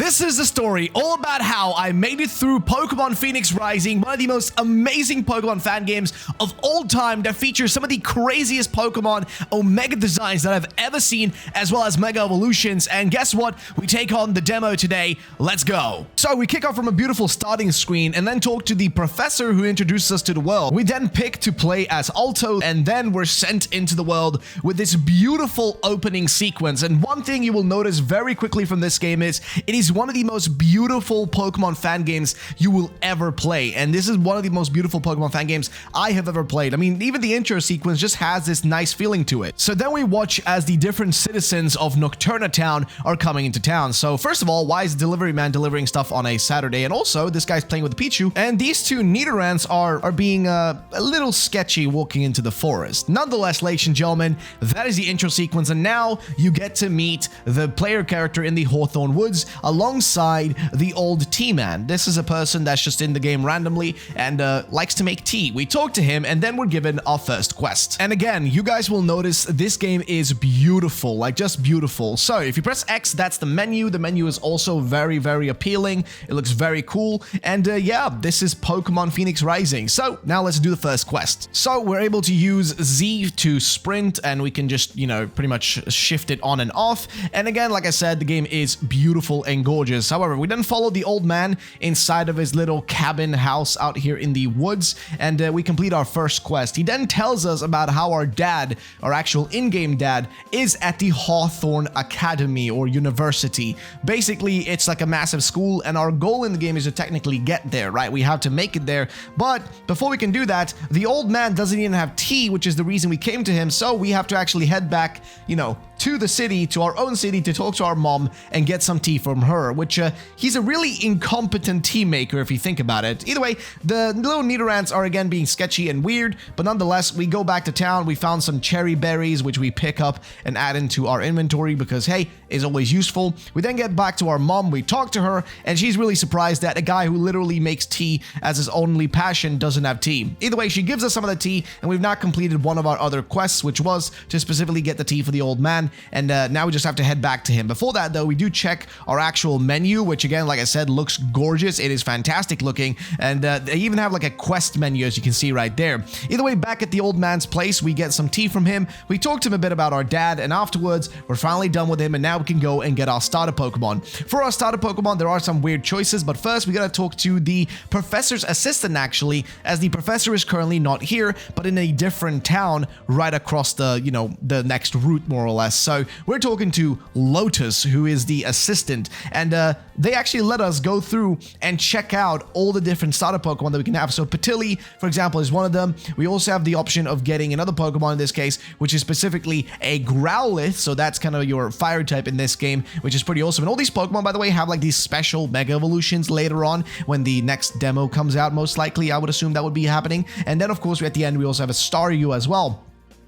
This is the story all about how I made it through Pokemon Phoenix Rising, one of the most amazing Pokemon fan games of all time that features some of the craziest Pokemon Omega designs that I've ever seen, as well as Mega Evolutions. And guess what? We take on the demo today. Let's go. So we kick off from a beautiful starting screen and then talk to the professor who introduces us to the world. We then pick to play as Alto, and then we're sent into the world with this beautiful opening sequence. And one thing you will notice very quickly from this game is it is one of the most beautiful Pokemon fan games you will ever play. And this is one of the most beautiful Pokemon fan games I have ever played. I mean, even the intro sequence just has this nice feeling to it. So then we watch as the different citizens of Nocturna Town are coming into town. So first of all, why is Delivery Man delivering stuff on a Saturday? And also, this guy's playing with Pichu. And these two Nidorans are being a little sketchy walking into the forest. Nonetheless, ladies and gentlemen, that is the intro sequence. And now you get to meet the player character in the Hawthorne Woods alongside the old tea man. This is a person that's just in the game randomly and likes to make tea. We talk to him and then we're given our first quest. And again, you guys will notice this game is beautiful, like just beautiful. So if you press X, that's the menu. The menu is also very, very appealing. It looks very cool. And yeah, this is Pokemon Phoenix Rising. So now let's do the first quest. So we're able to use Z to sprint and we can just, you know, pretty much shift it on and off. And again, like I said, the game is beautiful and gorgeous. However, we then follow the old man inside of his little cabin house out here in the woods, and we complete our first quest. He then tells us about how our dad, our actual in-game dad, is at the Hawthorne Academy or University. Basically, it's like a massive school, and our goal in the game is to technically get there, right? We have to make it there, but before we can do that, the old man doesn't even have tea, which is the reason we came to him, so we have to actually head back, you know, to the city, to our own city, to talk to our mom and get some tea from her, which he's a really incompetent tea maker if you think about it. Either way, the little Nidorans are again being sketchy and weird, but nonetheless, we go back to town. We found some cherry berries, which we pick up and add into our inventory because, hey, is always useful. We then get back to our mom. We talk to her, and she's really surprised that a guy who literally makes tea as his only passion doesn't have tea. Either way, she gives us some of the tea, and we've not completed one of our other quests, which was to specifically get the tea for the old man. And now we just have to head back to him. Before that, though, we do check our actual menu, which again, like I said, looks gorgeous. It is fantastic looking. And they even have like a quest menu, as you can see right there. Either way, back at the old man's place, we get some tea from him. We talk to him a bit about our dad, and afterwards, we're finally done with him, and now we can go and get our starter Pokemon. For our starter Pokemon, there are some weird choices, but first, we gotta talk to the professor's assistant, actually, as the professor is currently not here, but in a different town right across the, you know, the next route, more or less. So we're talking to Lotus, who is the assistant, and they actually let us go through and check out all the different starter Pokemon that we can have. So Patilli, for example, is one of them. We also have the option of getting another Pokemon in this case, which is specifically a Growlithe, so that's kind of your fire type in this game, which is pretty awesome. And all these Pokemon, by the way, have like these special Mega Evolutions later on when the next demo comes out, most likely. I would assume that would be happening. And then, of course, at the end, we also have a Staryu as well.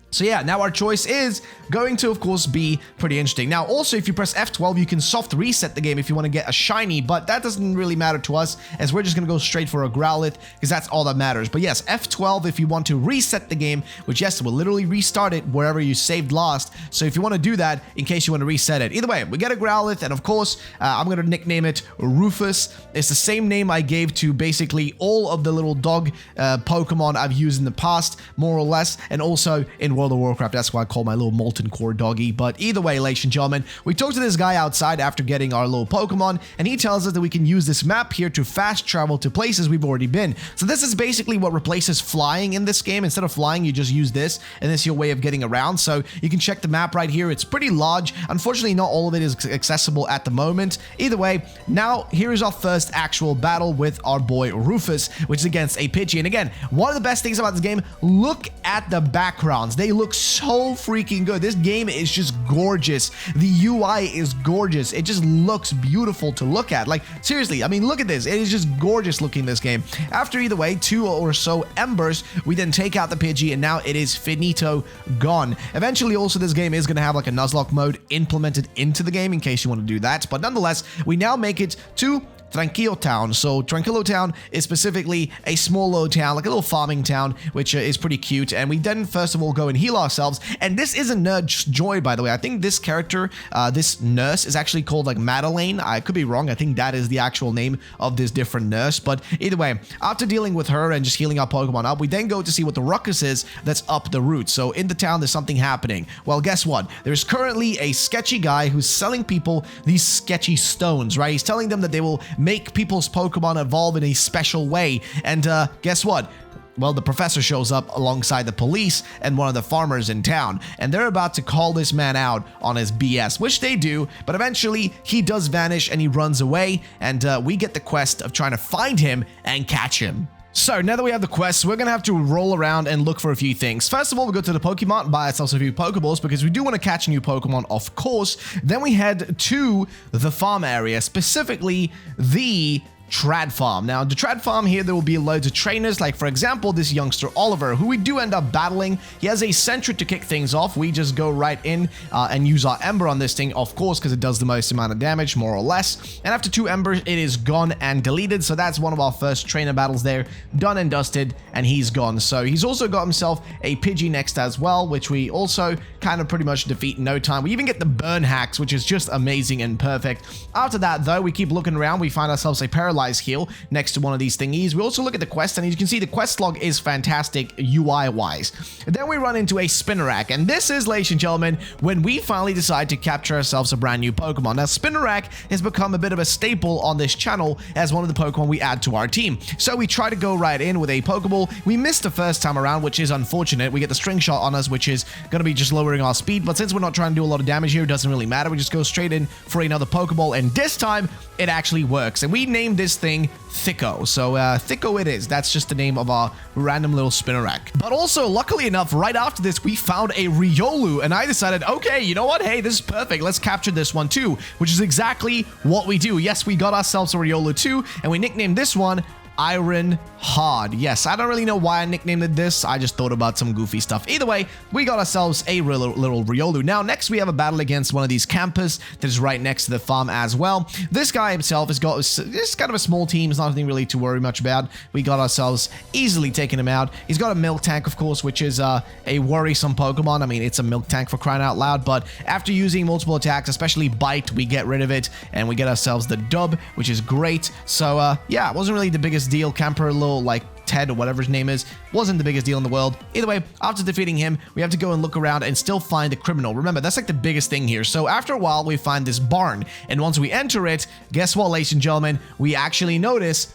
So yeah, now our choice is going to, of course, be pretty interesting. Now, also, if you press F12, you can soft reset the game if you want to get a shiny, but that doesn't really matter to us, as we're just going to go straight for a Growlithe, because that's all that matters. But yes, F12 if you want to reset the game, which, yes, will literally restart it wherever you saved last. So if you want to do that, in case you want to reset it. Either way, we get a Growlithe, and of course, I'm going to nickname it Rufus. It's the same name I gave to basically all of the little dog Pokemon I've used in the past, more or less, and also in World of Warcraft. That's why I call my little Molten Core doggy. But either way, ladies and gentlemen, we talked to this guy outside after getting our little Pokemon, and he tells us that we can use this map here to fast travel to places we've already been. So this is basically what replaces flying in this game. Instead of flying, you just use this, and this is your way of getting around. So you can check the map right here. It's pretty large. Unfortunately, not all of it is accessible at the moment. Either way, now here is our first actual battle with our boy Rufus, which is against a Pidgey. And again, one of the best things about this game, look at the backgrounds. They look so freaking good. This game is just gorgeous. The UI is gorgeous. It just looks beautiful to look at. Like, seriously, I mean, look at this. It is just gorgeous looking, this game. After, either way, 2 or so embers, we then take out the Pidgey, and now it is finito, gone. Eventually, also, this game is going to have like a Nuzlocke mode implemented into the game in case you want to do that. But nonetheless, we now make it to Tranquillo Town. So Tranquillo Town is specifically a small little town, like a little farming town, which is pretty cute. And we then first of all go and heal ourselves. And this isn't Nurse Joy, by the way. I think this character, this nurse, is actually called like Madeleine. I could be wrong. I think that is the actual name of this different nurse. But either way, after dealing with her and just healing our Pokemon up, we then go to see what the ruckus is that's up the route. So in the town, there's something happening. Well, guess what? There's currently a sketchy guy who's selling people these sketchy stones, right? He's telling them that they will make people's Pokemon evolve in a special way. And guess what? Well, the professor shows up alongside the police and one of the farmers in town, and they're about to call this man out on his BS, which they do, but eventually he does vanish and he runs away, and we get the quest of trying to find him and catch him. So now that we have the quest, we're gonna have to roll around and look for a few things. First of all, we go to the Pokemon and buy ourselves a few Pokeballs because we do want to catch a new Pokemon, of course. Then we head to the farm area, specifically the Trad Farm. Now, the Trad Farm here, there will be loads of trainers, like for example, this youngster Oliver, who we do end up battling. He has a Sentry to kick things off. We just go right in and use our Ember on this thing, of course, because it does the most amount of damage, more or less. And after 2 Embers, it is gone and deleted. So that's one of our first trainer battles there, done and dusted, and he's gone. So he's also got himself a Pidgey next as well, which we also kind of pretty much defeat in no time. We even get the Burn Hacks, which is just amazing and perfect. After that, though, we keep looking around. We find ourselves a Paralyzed Heal next to one of these thingies. We also look at the quest, and as you can see, the quest log is fantastic UI-wise. Then we run into a Spinarak, and this is, ladies and gentlemen, when we finally decide to capture ourselves a brand new Pokemon. Now, Spinarak has become a bit of a staple on this channel as one of the Pokemon we add to our team. So we try to go right in with a Pokeball. We missed the first time around, which is unfortunate. We get the String Shot on us, which is going to be just lowering our speed, but since we're not trying to do a lot of damage here, it doesn't really matter. We just go straight in for another Pokeball, and this time, it actually works. And we named this thing Thicko. So Thicko it is. That's just the name of our random little Spinarak. But also, luckily enough, right after this, we found a Riolu, and I decided, okay, you know what? Hey, this is perfect. Let's capture this one too, which is exactly what we do. Yes, we got ourselves a Riolu too, and we nicknamed this one Iron Hard. Yes, I don't really know why I nicknamed it this. I just thought about some goofy stuff. Either way, we got ourselves a little Riolu. Now, next we have a battle against one of these campers that is right next to the farm as well. This guy himself has got just kind of a small team. It's nothing really to worry much about. We got ourselves easily taking him out. He's got a Milk Tank, of course, which is a worrisome Pokemon. I mean, it's a Milk Tank for crying out loud, but after using multiple attacks, especially Bite, we get rid of it, and we get ourselves the dub, which is great. So, yeah, it wasn't really the biggest deal. Camper, little like Ted or whatever his name is, wasn't the biggest deal in the world. Either way, after defeating him, we have to go and look around and still find the criminal. Remember, that's like the biggest thing here. So after a while, we find this barn, and once we enter it, guess what, ladies and gentlemen? We actually notice,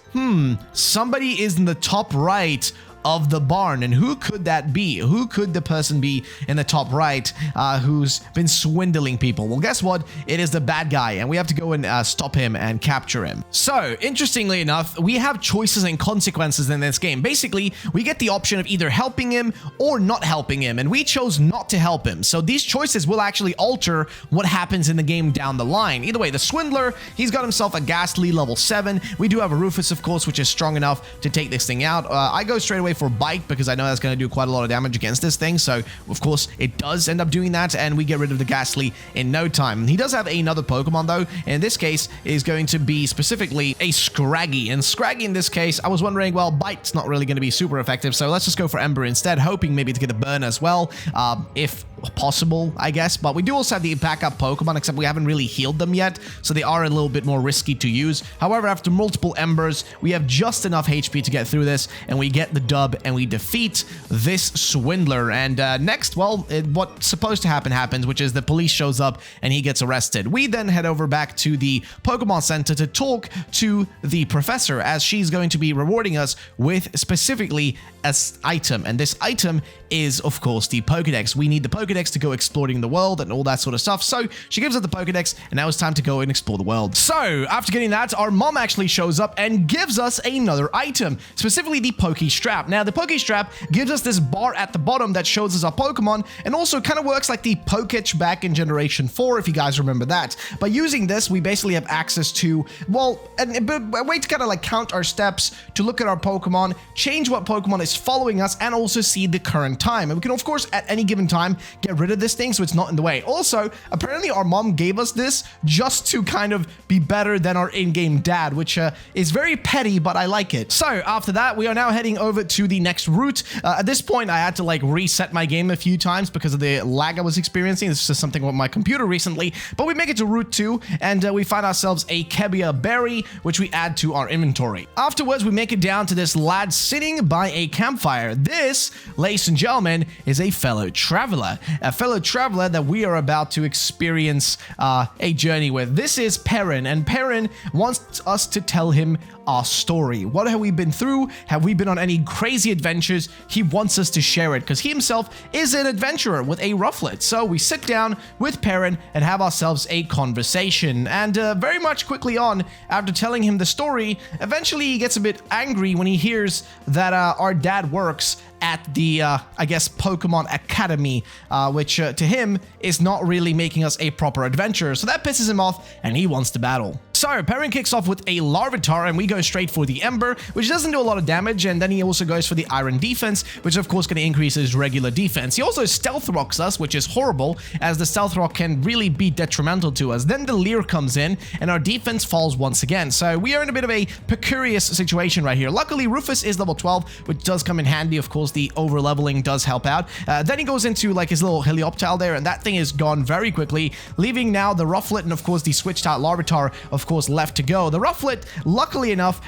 somebody is in the top right of the barn. And who could that be? Who could the person be in the top right who's been swindling people? Well, guess what? It is the bad guy, and we have to go and stop him and capture him. So, interestingly enough, we have choices and consequences in this game. Basically, we get the option of either helping him or not helping him, and we chose not to help him. So these choices will actually alter what happens in the game down the line. Either way, the Swindler, he's got himself a Ghastly level 7. We do have a Rufus, of course, which is strong enough to take this thing out. I go straight away for Bite because I know that's going to do quite a lot of damage against this thing. So, of course, it does end up doing that, and we get rid of the Ghastly in no time. He does have another Pokemon, though. In this case, is going to be specifically a Scraggy. And Scraggy, in this case, I was wondering, well, Bite's not really going to be super effective, so let's just go for Ember instead, hoping maybe to get a Burn as well, if possible, I guess. But we do also have the backup Pokemon, except we haven't really healed them yet, so they are a little bit more risky to use. However, after multiple Embers, we have just enough HP to get through this, and we get the dub, and we defeat this Swindler. And next, well, what's supposed to happen happens, which is the police shows up, and he gets arrested. We then head over back to the Pokemon Center to talk to the professor, as she's going to be rewarding us with specifically an item, and this item is, of course, the Pokedex. We need the Pokedex to go exploring the world and all that sort of stuff. So she gives us the Pokedex, and now it's time to go and explore the world. So after getting that, our mom actually shows up and gives us another item, specifically the Pokey Strap. Now, the Pokey Strap gives us this bar at the bottom that shows us our Pokemon, and also kind of works like the Poketch back in Generation 4, if you guys remember that. By using this, we basically have access to, well, a way to kind of like count our steps, to look at our Pokemon, change what Pokemon is following us, and also see the current time. And we can, of course, at any given time, get rid of this thing so it's not in the way. Also, apparently our mom gave us this just to kind of be better than our in-game dad, which is very petty, but I like it. So after that, we are now heading over to the next route. At this point, I had to like reset my game a few times because of the lag I was experiencing. This is something with my computer recently, but we make it to Route 2, and we find ourselves a Kebia berry, which we add to our inventory. Afterwards, we make it down to this lad sitting by a campfire. This, ladies and gentlemen, is a fellow traveler that we are about to experience a journey with. This is Perrin, and Perrin wants us to tell him our story. What have we been through? Have we been on any crazy adventures? He wants us to share it because he himself is an adventurer with a rufflet. So we sit down with Perrin and have ourselves a conversation. And very much quickly on, after telling him the story, eventually he gets a bit angry when he hears that our dad works at the, I guess, Pokemon Academy, which to him is not really making us a proper adventurer. So that pisses him off and he wants to battle. So Perrin kicks off with a Larvitar and we go straight for the Ember, which doesn't do a lot of damage, and then he also goes for the Iron Defense, which of course going to increase his regular defense. He also Stealth Rocks us, which is horrible, as the Stealth Rock can really be detrimental to us. Then the Leer comes in and our defense falls once again. So we are in a bit of a precarious situation right here. Luckily, Rufus is level 12, which does come in handy. Of course, the over-leveling does help out. Then he goes into like his little Helioptile there, and that thing is gone very quickly, leaving now the Rufflet and of course the switched out Larvitar, of course, left to go. The Rufflet, luckily enough,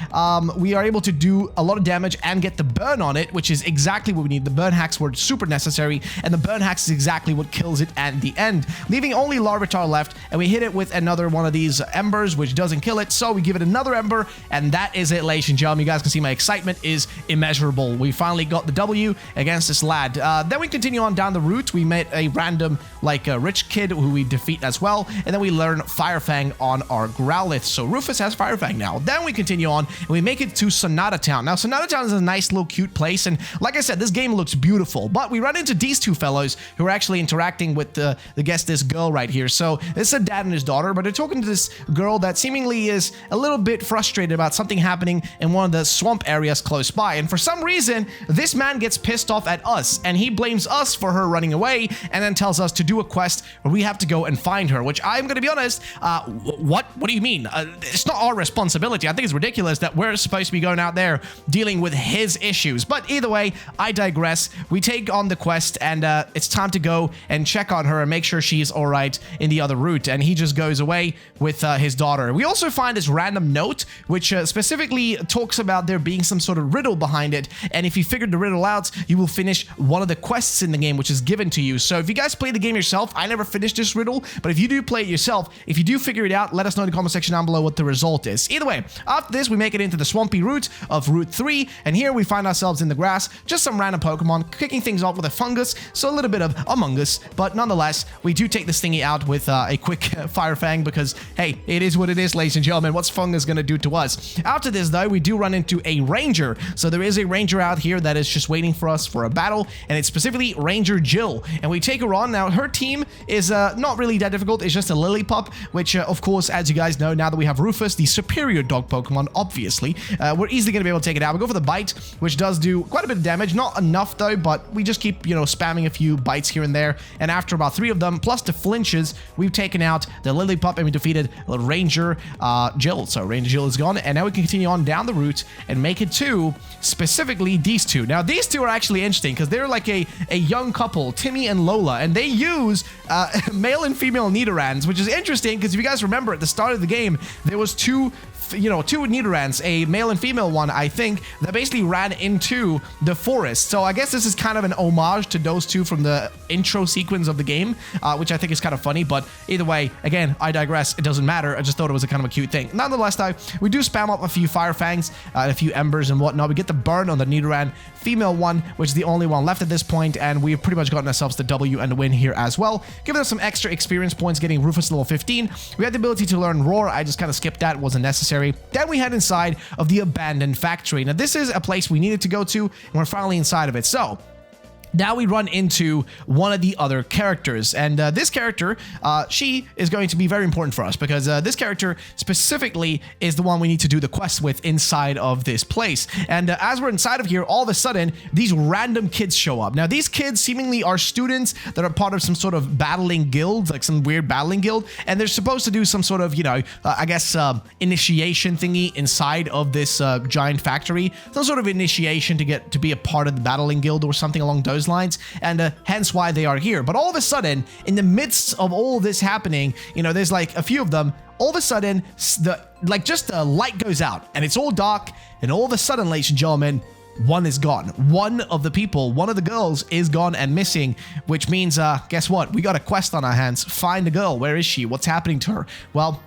we are able to do a lot of damage and get the burn on it, which is exactly what we need. The burn hacks were super necessary, and the burn hacks is exactly what kills it at the end, leaving only Larvitar left, and we hit it with another one of these Embers, which doesn't kill it, so we give it another Ember, and that is it, ladies and gentlemen. You guys can see my excitement is immeasurable. We finally got the W against this lad. Then we continue on down the route. We met a random, like, rich kid who we defeat as well, and then we learn Fire Fang on our Growlithe. So Rufus has Fire Fang now. Then we continue on, and we make it to Sonata Town. Now, Sonata Town is a nice little cute place, and like I said, this game looks beautiful, but we run into these two fellows who are actually interacting with this girl right here. So this is a dad and his daughter, but they're talking to this girl that seemingly is a little bit frustrated about something happening in one of the swamp areas close by, and for some reason, this man gets pissed off at us, and he blames us for her running away, and then tells us to do a quest where we have to go and find her, which I'm gonna be honest, what do you mean? It's not our responsibility. I think it's ridiculous that we're supposed to be going out there dealing with his issues, but either way, I digress. We take on the quest, and it's time to go and check on her and make sure she's all right in the other route, and he just goes away with his daughter. We also find this random note, which specifically talks about there being some sort of riddle behind it, and if you figured the riddle out, you will finish one of the quests in the game, which is given to you. So if you guys play the game yourself, I never finished this riddle, but if you do play it yourself, if you do figure it out, let us know in the comment section down below what the result is. Either way, after this, we make it into the Swampy Route of Route 3, and here we find ourselves in the grass, just some random Pokemon, kicking things off with a fungus, so a little bit of Among Us, but nonetheless, we do take this thingy out with a quick Fire Fang, because, hey, it is what it is, ladies and gentlemen. What's fungus gonna do to us? After this, though, we do run into a Ranger, so there is a Ranger out here that is just waiting for us for a battle, and it's specifically Ranger Jill, and we take her on. Now, her team is not really that difficult. It's just a Lillipup, which, of course, as you guys know, now that we have Rufus, the superior dog Pokemon, obviously, we're easily going to be able to take it out. We go for the Bite, which does do quite a bit of damage. Not enough, though, but we just keep, you know, spamming a few bites here and there, and after about 3 of them, plus the flinches, we've taken out the Lillipup, and we defeated Ranger Jill. So Ranger Jill is gone, and now we can continue on down the route and make it to, specifically, these two. Now, these two are actually interesting, because they're like a young couple, Timmy and Lola, and they use male and female Nidorans, which is interesting, because if you guys remember, at the start of the game, there was two Nidorans, a male and female one, I think, that basically ran into the forest. So I guess this is kind of an homage to those two from the intro sequence of the game, which I think is kind of funny, but either way, again, I digress. It doesn't matter. I just thought it was a kind of a cute thing. Nonetheless, though, we do spam up a few Fire Fangs, a few Embers and whatnot. We get the burn on the Nidoran female one, which is the only one left at this point, and we've pretty much gotten ourselves the W and the win here as well, giving us some extra experience points, getting Rufus level 15. We had the ability to learn Roar. I just kind of skipped that. Wasn't necessary. Then we head inside of the abandoned factory. Now, this is a place we needed to go to, and we're finally inside of it. So Now we run into one of the other characters, and this character, she is going to be very important for us because this character specifically is the one we need to do the quest with inside of this place. And as we're inside of here, all of a sudden, these random kids show up. Now, these kids seemingly are students that are part of some sort of battling guild, like some weird battling guild, and they're supposed to do some sort of, you know, I guess, initiation thingy inside of this giant factory, some sort of initiation to get to be a part of the battling guild or something along those lines, and hence why they are here. But all of a sudden, in the midst of all this happening, you know, there's like a few of them. All of a sudden, just the light goes out, and it's all dark. And all of a sudden, ladies and gentlemen, one is gone. One of the people, one of the girls, is gone and missing, which means, guess what? We got a quest on our hands. Find the girl. Where is she? What's happening to her? Well,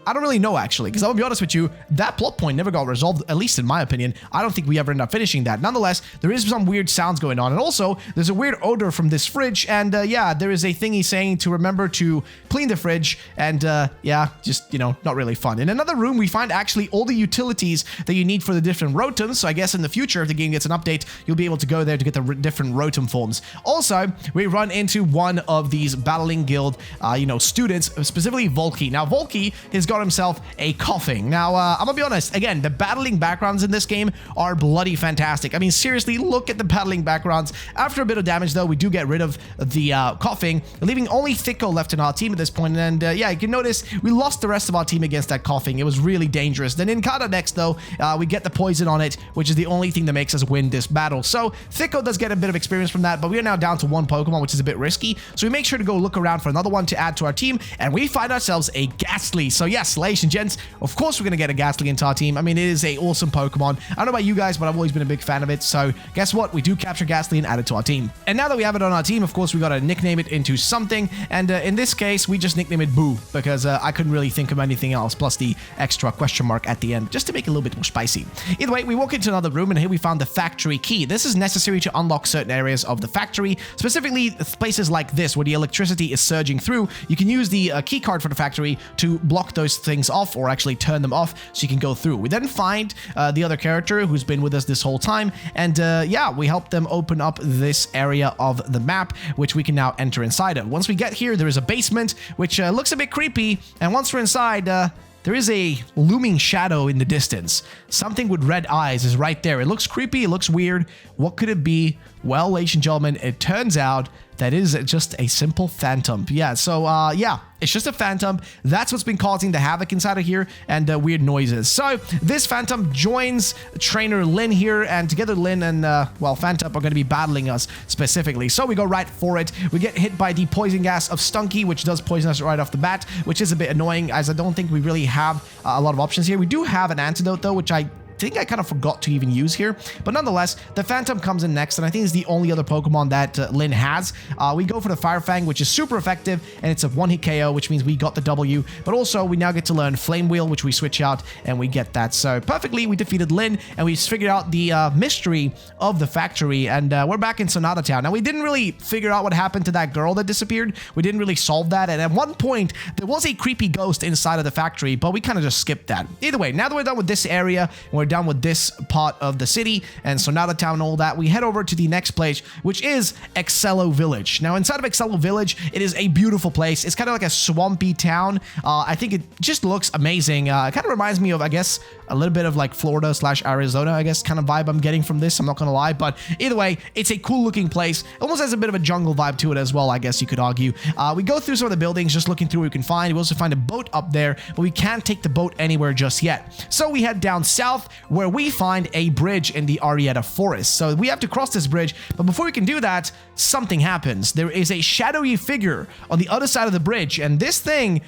I don't really know, actually, because I'm gonna be honest with you, that plot point never got resolved, at least in my opinion. I don't think we ever ended up finishing that. Nonetheless, there is some weird sounds going on, and also, there's a weird odor from this fridge, and yeah, there is a thingy saying to remember to clean the fridge, and yeah, just, you know, not really fun. In another room, we find actually all the utilities that you need for the different rotums, so I guess in the future, if the game gets an update, you'll be able to go there to get the different rotum forms. Also, we run into one of these battling guild, you know, students, specifically Volky. Now, Volky has got himself a coughing. Now, I'm gonna be honest, again, the battling backgrounds in this game are bloody fantastic. I mean, seriously, look at the battling backgrounds. After a bit of damage, though, we do get rid of the coughing, leaving only Thicko left in our team at this point, and yeah, you can notice we lost the rest of our team against that coughing. It was really dangerous. Then in KATY next, though, we get the poison on it, which is the only thing that makes us win this battle. So, Thicko does get a bit of experience from that, but we are now down to one Pokemon, which is a bit risky, so we make sure to go look around for another one to add to our team, and we find ourselves a Ghastly. So yes, ladies and gents, of course we're going to get a Ghastly into our team. I mean, it is a awesome Pokemon. I don't know about you guys, but I've always been a big fan of it. So guess what? We do capture Ghastly and add it to our team. And now that we have it on our team, of course, we got to nickname it into something. And in this case, we just nickname it Boo because I couldn't really think of anything else, plus the extra question mark at the end, just to make it a little bit more spicy. Either way, we walk into another room, and here we found the factory key. This is necessary to unlock certain areas of the factory, specifically places like this, where the electricity is surging through. You can use the key card for the factory to block those things off, or actually turn them off so you can go through. We then find the other character who's been with us this whole time, and yeah, we help them open up this area of the map, which we can now enter inside of. Once we get here, there is a basement, which looks a bit creepy, and once we're inside, there is a looming shadow in the distance. Something with red eyes is right there. It looks creepy, it looks weird. What could it be? Well, ladies and gentlemen, it turns out that is just a simple phantom. Yeah, so, yeah, it's just a phantom. That's what's been causing the havoc inside of here and weird noises. So, this phantom joins trainer Lynn here, and together Lynn and, well, Phantom are going to be battling us specifically. So, we go right for it. We get hit by the poison gas of Stunky, which does poison us right off the bat, which is a bit annoying, as I don't think we really have a lot of options here. We do have an antidote, though, which I think I kind of forgot to even use here, but nonetheless, the Phantom comes in next, and I think it's the only other Pokemon that Lynn has. We go for the Fire Fang, which is super effective, and it's a one-hit KO, which means we got the W, but also we now get to learn Flame Wheel, which we switch out, and we get that. So perfectly, we defeated Lynn, and we figured out the mystery of the factory, and we're back in Sonata Town. Now, we didn't really figure out what happened to that girl that disappeared. We didn't really solve that, and at one point, there was a creepy ghost inside of the factory, but we kind of just skipped that. Either way, now that we're done with this area, and we're done with this part of the city and Sonata Town and all that, we head over to the next place, which is Excello Village. Now, inside of Excello Village, it is a beautiful place. It's kind of like a swampy town. I think it just looks amazing. It kind of reminds me of, I guess, a little bit of like Florida / Arizona, I guess, kind of vibe I'm getting from this. I'm not gonna lie, but either way, it's a cool looking place. Almost has a bit of a jungle vibe to it as well, I guess you could argue. We go through some of the buildings, just looking through what we can find. We also find a boat up there, but we can't take the boat anywhere just yet. So we head down south, where we find a bridge in the Arietta Forest. So we have to cross this bridge, but before we can do that, something happens. There is a shadowy figure on the other side of the bridge, and this thing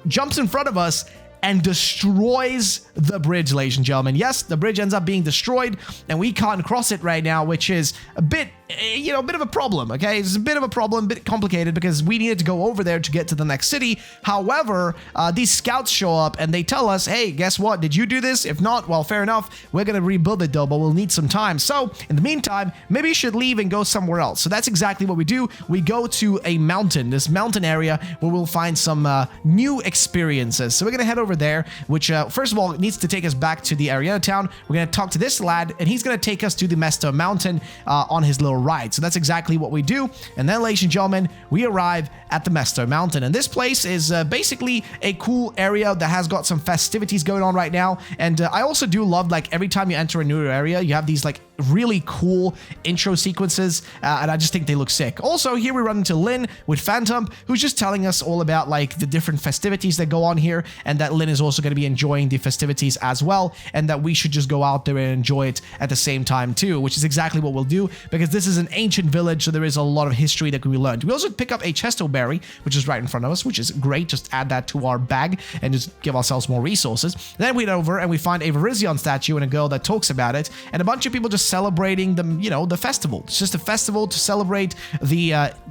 jumps in front of us and destroys the bridge, ladies and gentlemen. Yes, the bridge ends up being destroyed, and we can't cross it right now, which is a bit, you know, a bit of a problem, okay? It's a bit of a problem, a bit complicated, because we needed to go over there to get to the next city. However, these scouts show up, and they tell us, hey, guess what? Did you do this? If not, well, fair enough. We're gonna rebuild it, though, but we'll need some time. So, in the meantime, maybe you should leave and go somewhere else. So that's exactly what we do. We go to a mountain, this mountain area, where we'll find some new experiences. So we're gonna head over over there, which first of all needs to take us back to the Arena town. We're going to talk to this lad, and he's going to take us to the Mesto Mountain on his little ride. So that's exactly what we do. And then, ladies and gentlemen, we arrive at the Mesto Mountain. And this place is basically a cool area that has got some festivities going on right now. And I also do love, like, every time you enter a new area, you have these, like, really cool intro sequences, and I just think they look sick. Also, here we run into Lynn with Phantom, who's just telling us all about, like, the different festivities that go on here, and that Lynn is also going to be enjoying the festivities as well, and that we should just go out there and enjoy it at the same time too, which is exactly what we'll do, because this is an ancient village, so there is a lot of history that can be learned. We also pick up a Chesto Berry, which is right in front of us, which is great. Just add that to our bag and just give ourselves more resources. Then we head over and we find a Virizion statue and a girl that talks about it, and a bunch of people just celebrating the, you know, the festival. It's just a festival to celebrate the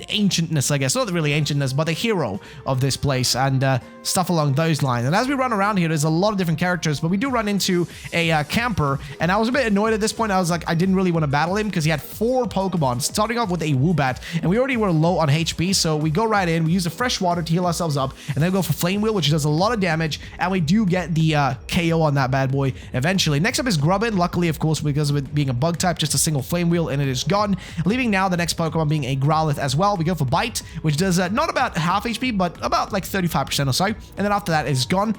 ancientness, I guess. Not really ancientness, but the hero of this place and stuff along those lines. And as we run around here, there's a lot of different characters, but we do run into a camper, and I was a bit annoyed at this point. I was like, I didn't really want to battle him because he had 4 Pokemon, starting off with a Woobat, and we already were low on HP, so we go right in, we use the fresh water to heal ourselves up, and then go for Flame Wheel, which does a lot of damage, and we do get the KO on that bad boy eventually. Next up is Grubbin. Luckily, of course, because of it being a bug type, just a single Flame Wheel, and it is gone, leaving now the next Pokemon being a Growlithe as well. We go for Bite, which does not about half HP, but about like 35% or so, and then after that it's gone,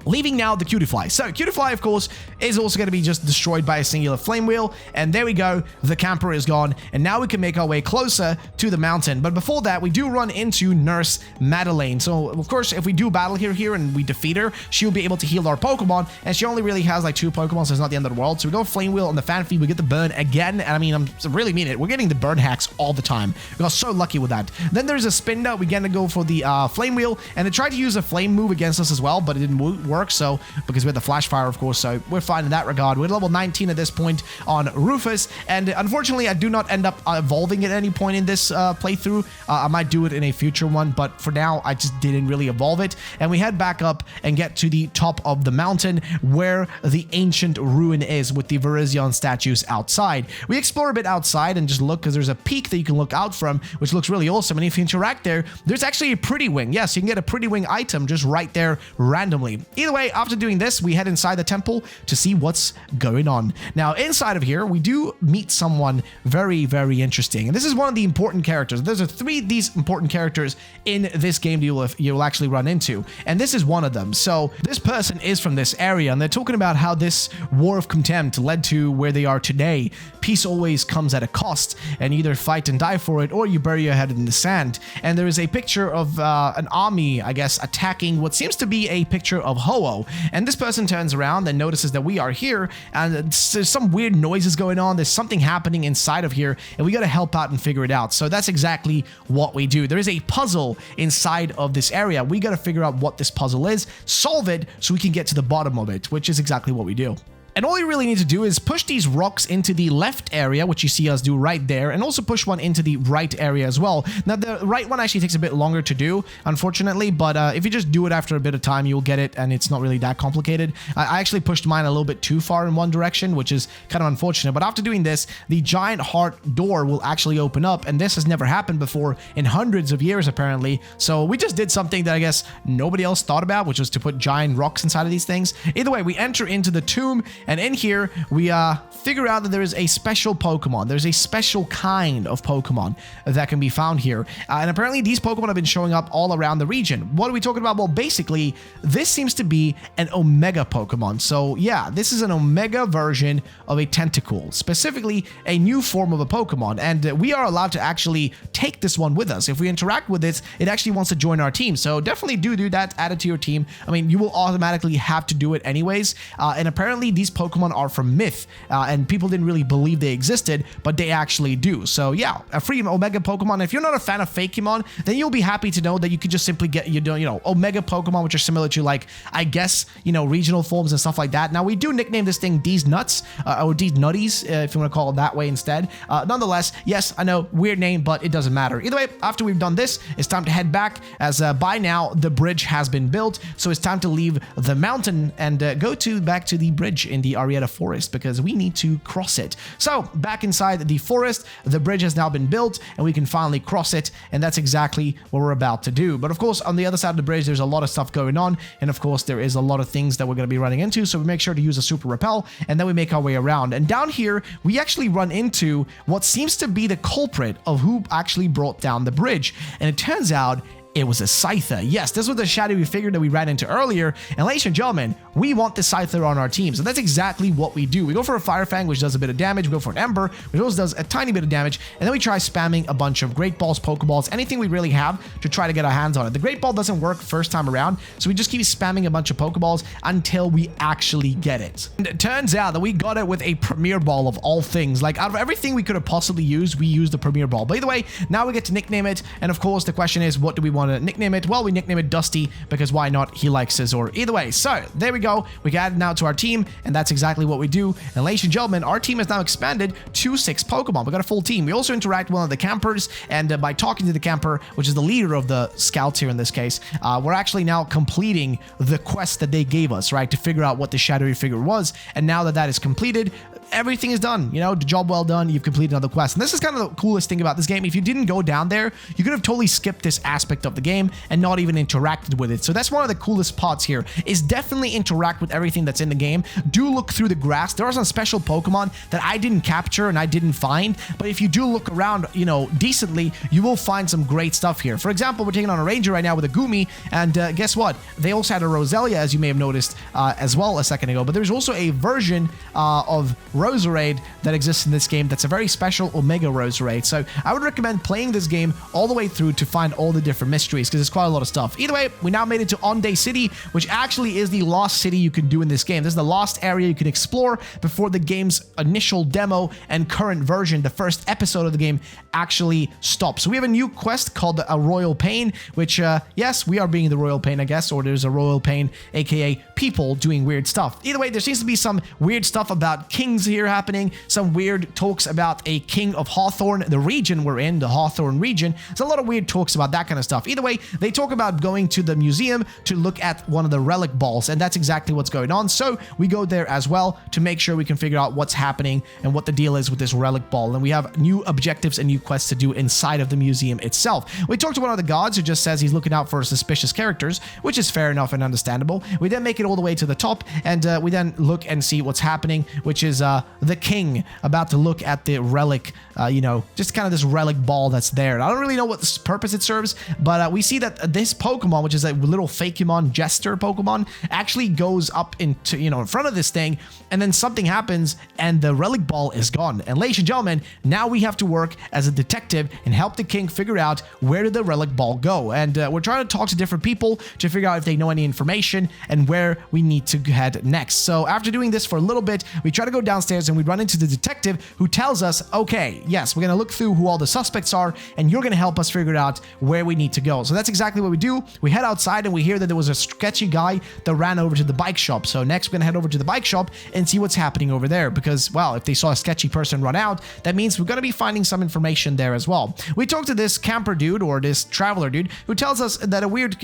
leaving now the Cutiefly. So Cutiefly, of course, is also going to be just destroyed by a singular Flame Wheel, and there we go, the camper is gone, and now we can make our way closer to the mountain. But before that, we do run into Nurse Madeleine. So, of course, if we do battle here and we defeat her, she'll be able to heal our Pokemon, and she only really has like 2 Pokemon, so it's not the end of the world. So we go Flame Wheel on the Fanfy, we get the burn again, and I mean, I really mean it, we're getting the burn hacks all the time. We got so lucky with that. Then there's a Spinda, we get to go for the Flame Wheel, and they tried to use a Flame move against us as well, but it didn't work, so because we had the Flash Fire, of course, so we're fine in that regard. We're level 19 at this point on Rufus, and unfortunately I do not end up evolving at any point in this playthrough. I might do it in a future one, but for now I just didn't really evolve it, and we head back up and get to the top of the mountain where the ancient ruin is with the Virizion statues outside. We explore a bit outside and just look, because there's a peak that you can look out from, which looks really awesome, and if you interact there's actually a Pretty Wing. Yes, you can get a Pretty Wing item just right there randomly. Either way, after doing this, we head inside the temple to see what's going on. Now, inside of here, we do meet someone very, very interesting, and this is one of the important characters. There's 3 of these important characters in this game that you'll actually run into, and this is one of them. So this person is from this area, and they're talking about how this war of contempt led to where they are today. Peace always comes at a cost, and either fight and die for it, or you bury your head in the sand. And there is a picture of an army, I guess, attacking what seems to be a picture of Ho-Oh. And this person turns around and notices that we are here, and there's some weird noises going on. There's something happening inside of here, and we got to help out and figure it out. So that's exactly what we do. There is a puzzle inside of this area. We got to figure out what this puzzle is, solve it, so we can get to the bottom of it, which is exactly what we do. And all you really need to do is push these rocks into the left area, which you see us do right there, and also push one into the right area as well. Now, the right one actually takes a bit longer to do, unfortunately, but if you just do it after a bit of time, you'll get it, and it's not really that complicated. I actually pushed mine a little bit too far in one direction, which is kind of unfortunate, but after doing this, the giant heart door will actually open up, and this has never happened before in hundreds of years, apparently. So we just did something that I guess nobody else thought about, which was to put giant rocks inside of these things. Either way, we enter into the tomb, and in here, we figure out that there is a special Pokemon. There's a special kind of Pokemon that can be found here. And apparently, these Pokemon have been showing up all around the region. What are we talking about? Well, basically, this seems to be an Omega Pokemon. So, yeah, this is an Omega version of a Tentacool, specifically a new form of a Pokemon. And we are allowed to actually take this one with us. If we interact with it, it actually wants to join our team. So, definitely do that. Add it to your team. I mean, you will automatically have to do it anyways. And apparently, these Pokemon are from myth, and people didn't really believe they existed, but they actually do. So yeah, a free Omega Pokemon. If you're not a fan of Fakemon, then you'll be happy to know that you could just simply get Omega Pokemon, which are similar to, like, I guess, regional forms and stuff like that. Now we do nickname this thing D's Nuts, or D's Nutties, if you want to call it that way instead. Nonetheless, yes, I know, weird name, but it doesn't matter. Either way, after we've done this, it's time to head back, as by now the bridge has been built, so it's time to leave the mountain and go back to the bridge in the Arietta Forest because we need to cross it. So back inside the forest, the bridge has now been built and we can finally cross it, and that's exactly what we're about to do. But of course, on the other side of the bridge, there's a lot of stuff going on, and of course, there is a lot of things that we're going to be running into, so we make sure to use a super repel, and then we make our way around. And down here, we actually run into what seems to be the culprit of who actually brought down the bridge, and it turns out it was a Scyther. Yes, this was the shadowy figure that we ran into earlier. And ladies and gentlemen, we want the Scyther on our team. So that's exactly what we do. We go for a Fire Fang, which does a bit of damage. We go for an Ember, which also does a tiny bit of damage. And then we try spamming a bunch of Great Balls, Pokeballs, anything we really have to try to get our hands on it. The Great Ball doesn't work first time around, so we just keep spamming a bunch of Pokeballs until we actually get it. And it turns out that we got it with a Premier Ball of all things. Like, out of everything we could have possibly used, we used the Premier Ball. But either way, now we get to nickname it. And of course, the question is, what do we want to nickname it? Well, we nickname it Dusty because why not? He likes Scizor. Either way, so there we go. We got it now to our team, and that's exactly what we do. And ladies and gentlemen, our team has now expanded to 6 Pokemon. We got a full team. We also interact with one of the campers, and by talking to the camper, which is the leader of the scouts here in this case, we're actually now completing the quest that they gave us, right, to figure out what the shadowy figure was. And now that that is completed, everything is done. You know, the job well done. You've completed another quest. And this is kind of the coolest thing about this game. If you didn't go down there, you could have totally skipped this aspect of the game and not even interacted with it. So that's one of the coolest parts here, is definitely interact with everything that's in the game. Do look through the grass. There are some special Pokemon that I didn't capture and I didn't find, but if you do look around, you know, decently, you will find some great stuff here. For example, we're taking on a Ranger right now with a Goomy, and guess what? They also had a Roselia, as you may have noticed as well a second ago, but there's also a version of Roserade that exists in this game that's a very special Omega Roserade. So I would recommend playing this game all the way through to find all the different mysteries, because there's quite a lot of stuff. Either way, we now made it to Onday City, which actually is the last city you can do in this game. This is the last area you can explore before the game's initial demo and current version, the first episode of the game, actually stops. So we have a new quest called a Royal Pain, which, yes, we are being the Royal Pain, I guess, or there's a Royal Pain, aka people doing weird stuff. Either way, there seems to be some weird stuff about kings here happening, some weird talks about a king of Hawthorne, the region we're in, the Hawthorne region. There's a lot of weird talks about that kind of stuff. Either way, they talk about going to the museum to look at one of the relic balls, and that's exactly what's going on. So we go there as well to make sure we can figure out what's happening and what the deal is with this relic ball. And we have new objectives and new quests to do inside of the museum itself. We talked to one of the gods who just says he's looking out for suspicious characters, which is fair enough and understandable. We then make it all the way to the top, and we then look and see what's happening, which is the king about to look at the relic, you know, just kind of this relic ball that's there. I don't really know what purpose it serves, but we see that this Pokemon, which is a little Fakemon Jester Pokemon, actually goes up into, you know, in front of this thing, and then something happens and the relic ball is gone. And ladies and gentlemen, now we have to work as a detective and help the king figure out where did the relic ball go. And we're trying to talk to different people to figure out if they know any information and where we need to head next. So after doing this for a little bit, we try to go downstairs and we run into the detective who tells us, okay, yes, we're going to look through who all the suspects are and you're going to help us figure out where we need to go. So that's exactly what we do. We head outside and we hear that there was a sketchy guy that ran over to the bike shop. So next we're going to head over to the bike shop and see what's happening over there, because, well, if they saw a sketchy person run out, that means we're going to be finding some information there as well. We talk to this camper dude, or this traveler dude, who tells us that a weird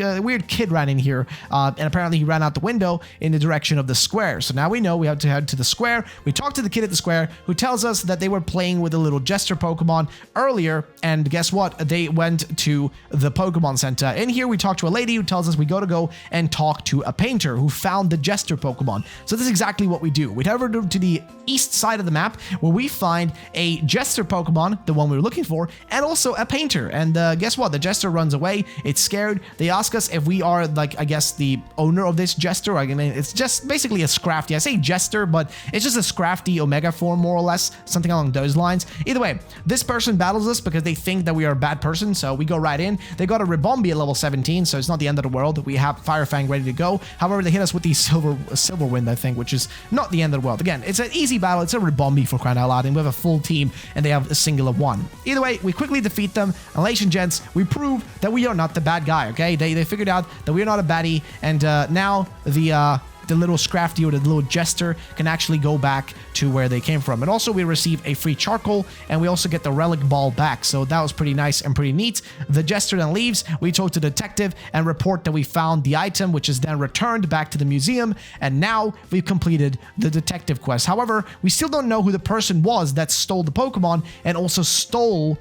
kid ran in here, and apparently he ran out the window in the direction of the square. So now we know we have to head to the square. We talk to the kid at the square who tells us that they were playing with a little Jester Pokemon earlier, and guess what? They went to the Pokemon Center. In here, we talk to a lady who tells us we got to go and talk to a painter who found the Jester Pokemon. So this is exactly what we do. We head over to the east side of the map where we find a Jester Pokemon, the one we were looking for, and also a painter. And guess what? The Jester runs away. It's scared. They ask us if we are, like, I guess, the owner of this Jester. I mean, it's just basically a Scrafty. I say Jester, but it's just a Scrafty Omega form, more or less, something along those lines. Either way, this person battles us because they think that we are a bad person, so we go right in. They got a Ribombee at level 17, so it's not the end of the world. We have Fire Fang ready to go. However, they hit us with the Silver Wind, I think, which is not the end of the world. Again, it's an easy battle. It's a Ribombee, for crying out loud, and we have a full team, and they have a singular one. Either way, we quickly defeat them, and ladies and gents, we prove that we are not the bad guy, okay? They figured out that we are not a baddie, and now the the little Scrafty or the little Jester can actually go back to where they came from. And also we receive a free charcoal, and we also get the relic ball back. So that was pretty nice and pretty neat. The Jester then leaves. We talk to the detective and report that we found the item, which is then returned back to the museum. And now we've completed the detective quest. However, we still don't know who the person was that stole the Pokemon and also stole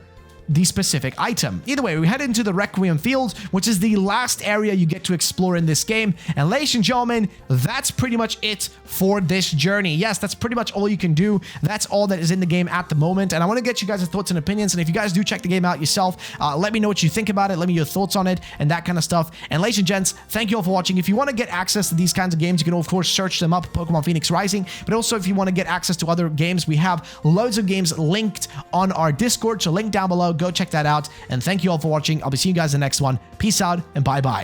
the specific item. Either way, we head into the Requiem Field, which is the last area you get to explore in this game. And ladies and gentlemen, that's pretty much it for this journey. Yes, that's pretty much all you can do. That's all that is in the game at the moment. And I want to get you guys' thoughts and opinions. And if you guys do check the game out yourself, let me know what you think about it. Let me know your thoughts on it and that kind of stuff. And ladies and gents, thank you all for watching. If you want to get access to these kinds of games, you can of course search them up, Pokemon Phoenix Rising. But also if you want to get access to other games, we have loads of games linked on our Discord. So link down below. Go check that out. And thank you all for watching. I'll be seeing you guys in the next one. Peace out and bye-bye.